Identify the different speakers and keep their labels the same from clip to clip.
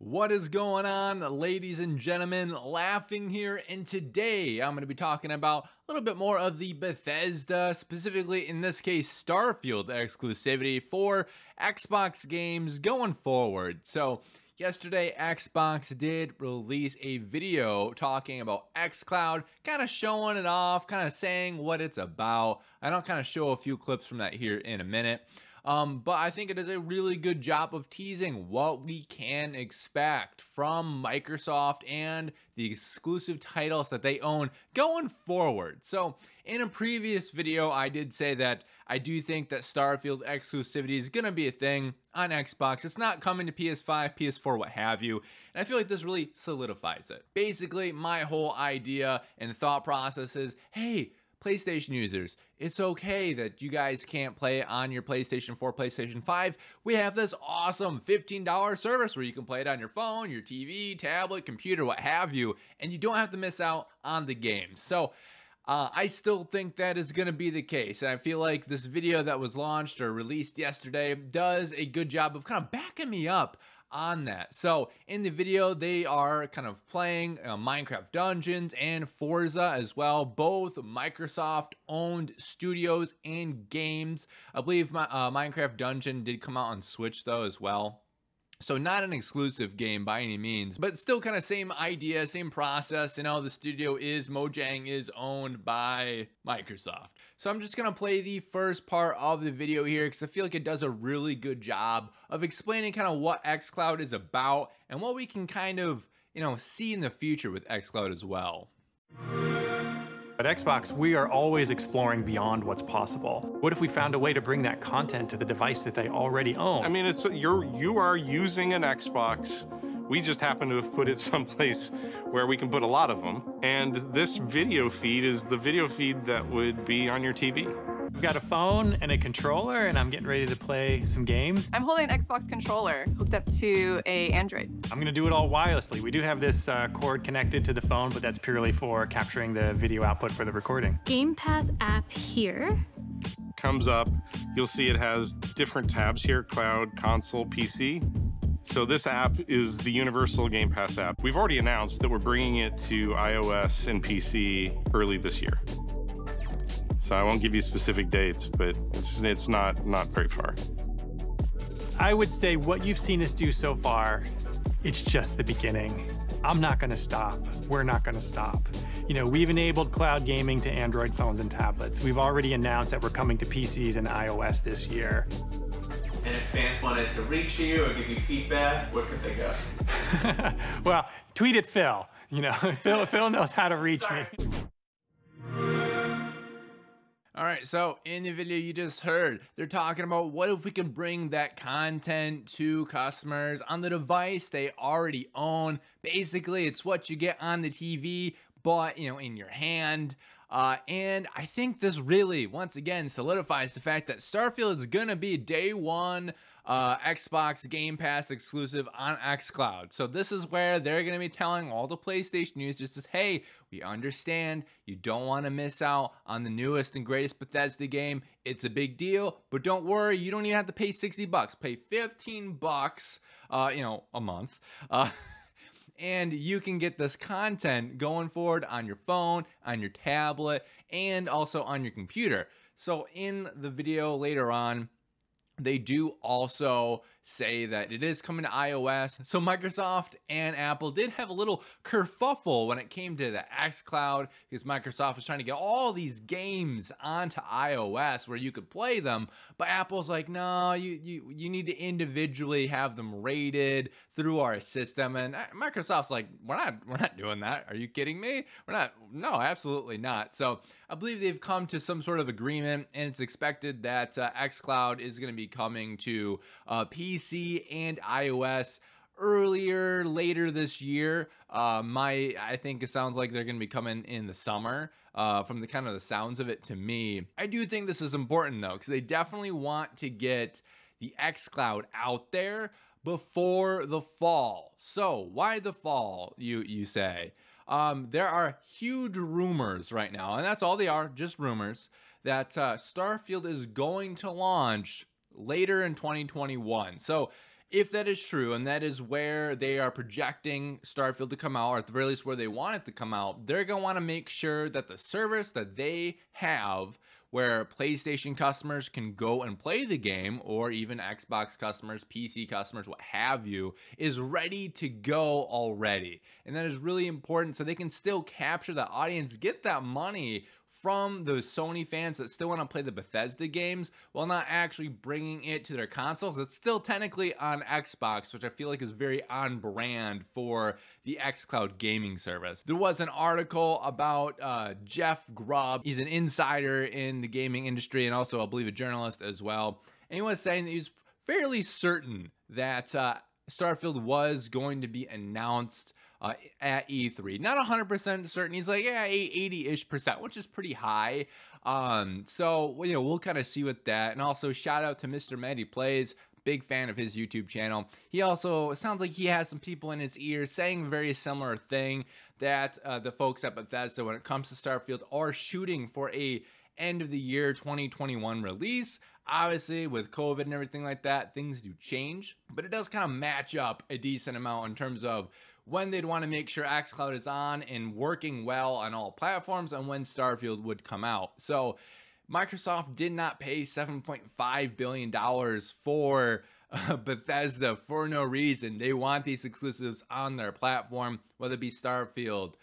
Speaker 1: What is going on, ladies and gentlemen? Laughing here, and today I'm going to be talking about a little bit more of the Bethesda, specifically in this case Starfield exclusivity for Xbox games going forward. So yesterday Xbox did release a video talking about XCloud, kind of showing it off, kind of saying what it's about, and I'll kind of show a few clips from that here in a minute. But I think it is a really good job of teasing what we can expect from Microsoft and the exclusive titles that they own going forward. So in a previous video, I did say that I do think that Starfield exclusivity is going to be a thing on Xbox. It's not coming to PS5, PS4, what have you. And I feel like this really solidifies it. Basically, my whole idea and thought process is, hey, PlayStation users, it's okay that you guys can't play it on your PlayStation 4, PlayStation 5. We have this awesome $15 service where you can play it on your phone, your TV, tablet, computer, what have you, and you don't have to miss out on the games. So I still think that is going to be the case, and I feel like this video that was launched or released yesterday does a good job of kind of backing me up on that. So in the video, they are kind of playing Minecraft Dungeons and Forza as well, both Microsoft owned studios and games. I believe Minecraft Dungeon did come out on Switch though as well. So not an exclusive game by any means, but still kind of same idea, same process. You know, the studio is, Mojang is owned by Microsoft. So I'm just going to play the first part of the video here because I feel like it does a really good job of explaining kind of what xCloud is about and what we can kind of, see in the future with xCloud as well.
Speaker 2: At Xbox, we are always exploring beyond what's possible. What if we found a way to bring that content to the device that they already own?
Speaker 3: I mean, you are using an Xbox. We just happen to have put it someplace where we can put a lot of them. And this video feed is the video feed that would be on your TV.
Speaker 2: I've got a phone and a controller, and I'm getting ready to play some games.
Speaker 4: I'm holding an Xbox controller hooked up to an Android.
Speaker 2: I'm gonna do it all wirelessly. We do have this cord connected to the phone, but that's purely for capturing the video output for the recording.
Speaker 5: Game Pass app here.
Speaker 3: Comes up, you'll see it has different tabs here, cloud, console, PC. So this app is the universal Game Pass app. We've already announced that we're bringing it to iOS and PC early this year. So I won't give you specific dates, but it's not very far.
Speaker 2: I would say what you've seen us do so far, it's just the beginning. I'm not gonna stop. We're not gonna stop. We've enabled cloud gaming to Android phones and tablets. We've already announced that we're coming to PCs and iOS this year.
Speaker 6: And if fans wanted to reach you or give you feedback, where could they go?
Speaker 2: Well, tweet at Phil. Phil knows how to reach me.
Speaker 1: All right, so in the video you just heard, they're talking about what if we can bring that content to customers on the device they already own. Basically, it's what you get on the TV, but, in your hand. And I think this really, once again, solidifies the fact that Starfield is going to be day one Xbox Game Pass exclusive on xCloud. So this is where they're going to be telling all the PlayStation users, hey, we understand you don't want to miss out on the newest and greatest Bethesda game. It's a big deal, but don't worry, you don't even have to pay $60. Pay $15, a month. And you can get this content going forward on your phone, on your tablet, and also on your computer. So in the video later on, they do also say that it is coming to iOS. So Microsoft and Apple did have a little kerfuffle when it came to the xCloud because Microsoft was trying to get all these games onto iOS where you could play them, but Apple's like, no, you need to individually have them rated through our system. And Microsoft's like, we're not doing that. Are you kidding me? No, absolutely not. So I believe they've come to some sort of agreement, and it's expected that xCloud is going to be coming to PC and iOS later this year. I think it sounds like they're going to be coming in the summer. From the kind of the sounds of it to me, I do think this is important though, because they definitely want to get the xCloud out there before the fall. So why the fall, you say? There are huge rumors right now, and that's all they are, just rumors, that Starfield is going to launch later in 2021. So If that is true, and that is where they are projecting Starfield to come out, or at the very least where they want it to come out, they're going to want to make sure that the service that they have, where PlayStation customers can go and play the game, or even Xbox customers, PC customers, what have you, is ready to go already. And that is really important so they can still capture the audience, get that money from those Sony fans that still want to play the Bethesda games while not actually bringing it to their consoles. It's still technically on Xbox, which I feel like is very on brand for the XCloud gaming service. There was an article about Jeff Grubb. He's an insider in the gaming industry and also, I believe, a journalist as well. And he was saying that he's fairly certain that Starfield was going to be announced at E3. Not 100% certain. He's like, yeah, 80-ish%, which is pretty high. So, you know, we'll kind of see with that. And also, shout out to Mr. Medi Plays. Big fan of his YouTube channel. He also, it sounds like he has some people in his ears saying a very similar thing, that the folks at Bethesda, when it comes to Starfield, are shooting for a end of the year 2021 release. Obviously, with COVID and everything like that, things do change, but it does kind of match up a decent amount in terms of when they'd want to make sure xCloud is on and working well on all platforms, and when Starfield would come out. So Microsoft did not pay $7.5 billion for Bethesda for no reason. They want these exclusives on their platform, whether it be Starfield,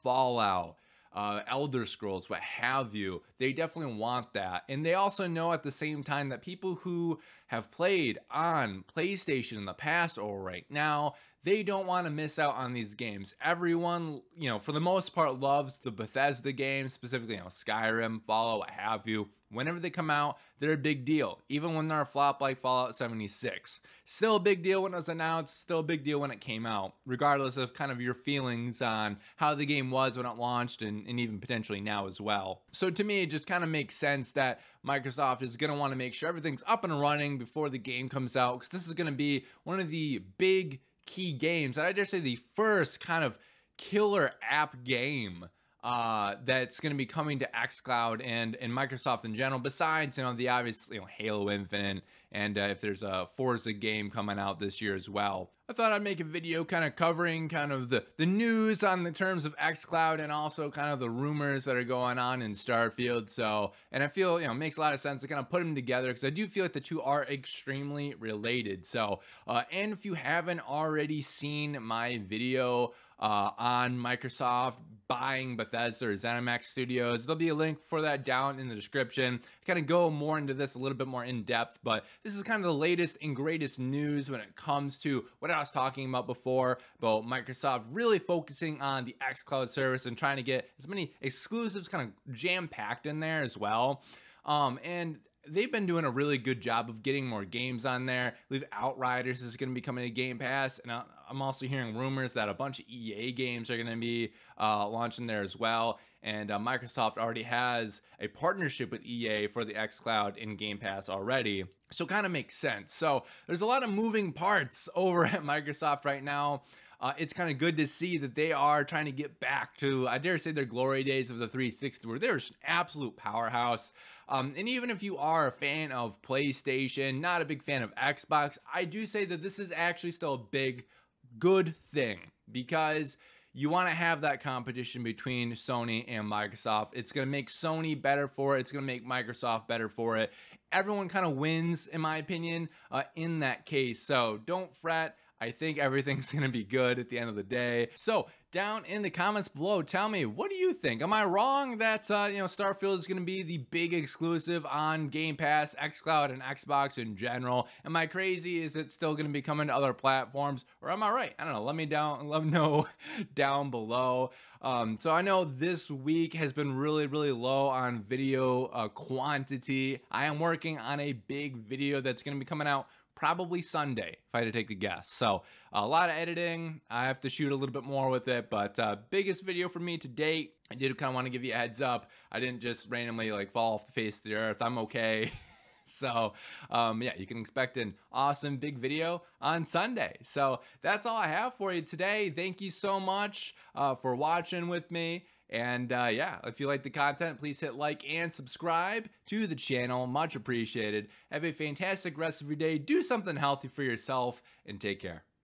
Speaker 1: Fallout, Elder Scrolls, what have you. They definitely want that. And they also know at the same time that people who have played on PlayStation in the past or right now, they don't want to miss out on these games. Everyone, you know, for the most part, loves the Bethesda games, specifically, you know, Skyrim, Fallout, what have you. Whenever they come out, they're a big deal. Even when they're a flop like Fallout 76. Still a big deal when it was announced, still a big deal when it came out, regardless of kind of your feelings on how the game was when it launched, and even potentially now as well. So to me, it just kind of makes sense that Microsoft is going to want to make sure everything's up and running before the game comes out, because this is going to be one of the big key games, and I dare say the first kind of killer app game that's going to be coming to xCloud and Microsoft in general, besides, you know, the obvious, you know, Halo Infinite, and if there's a Forza game coming out this year as well. I thought I'd make a video kind of covering kind of the news on the terms of xCloud, and also kind of the rumors that are going on in Starfield. So, and I feel, you know, it makes a lot of sense to kind of put them together, because I do feel like the two are extremely related. So, and if you haven't already seen my video on Microsoft buying Bethesda or ZeniMax Studios, there'll be a link for that down in the description. I kind of go more into this a little bit more in depth, but this is kind of the latest and greatest news when it comes to what I was talking about before, about Microsoft really focusing on the xCloud service and trying to get as many exclusives kind of jam-packed in there as well. And they've been doing a really good job of getting more games on there. I believe Outriders is going to be coming to Game Pass, and I'm also hearing rumors that a bunch of EA games are going to be launching there as well. And Microsoft already has a partnership with EA for the xCloud in Game Pass already, so kind of makes sense. So there's a lot of moving parts over at Microsoft right now. It's kind of good to see that they are trying to get back to, I dare say, their glory days of the 360, where they're an absolute powerhouse. And even if you are a fan of PlayStation, not a big fan of Xbox, I do say that this is actually still a big, good thing, because you want to have that competition between Sony and Microsoft. It's going to make Sony better for it. It's going to make Microsoft better for it. Everyone kind of wins, in my opinion, in that case. So don't fret. I think everything's going to be good at the end of the day. So down in the comments below, tell me, what do you think? Am I wrong that, you know, Starfield is going to be the big exclusive on Game Pass, xCloud, and Xbox in general? Am I crazy? Is it still going to be coming to other platforms? Or am I right? I don't know. Let me know down below. So I know this week has been really, really low on video quantity. I am working on a big video that's going to be coming out probably Sunday, if I had to take a guess. So a lot of editing. I have to shoot a little bit more with it, but biggest video for me to date. I did kind of want to give you a heads up. I didn't just randomly like fall off the face of the earth. I'm okay. So yeah, you can expect an awesome big video on Sunday. So that's all I have for you today. Thank you so much for watching with me. And yeah, if you like the content, please hit like and subscribe to the channel. Much appreciated. Have a fantastic rest of your day. Do something healthy for yourself and take care.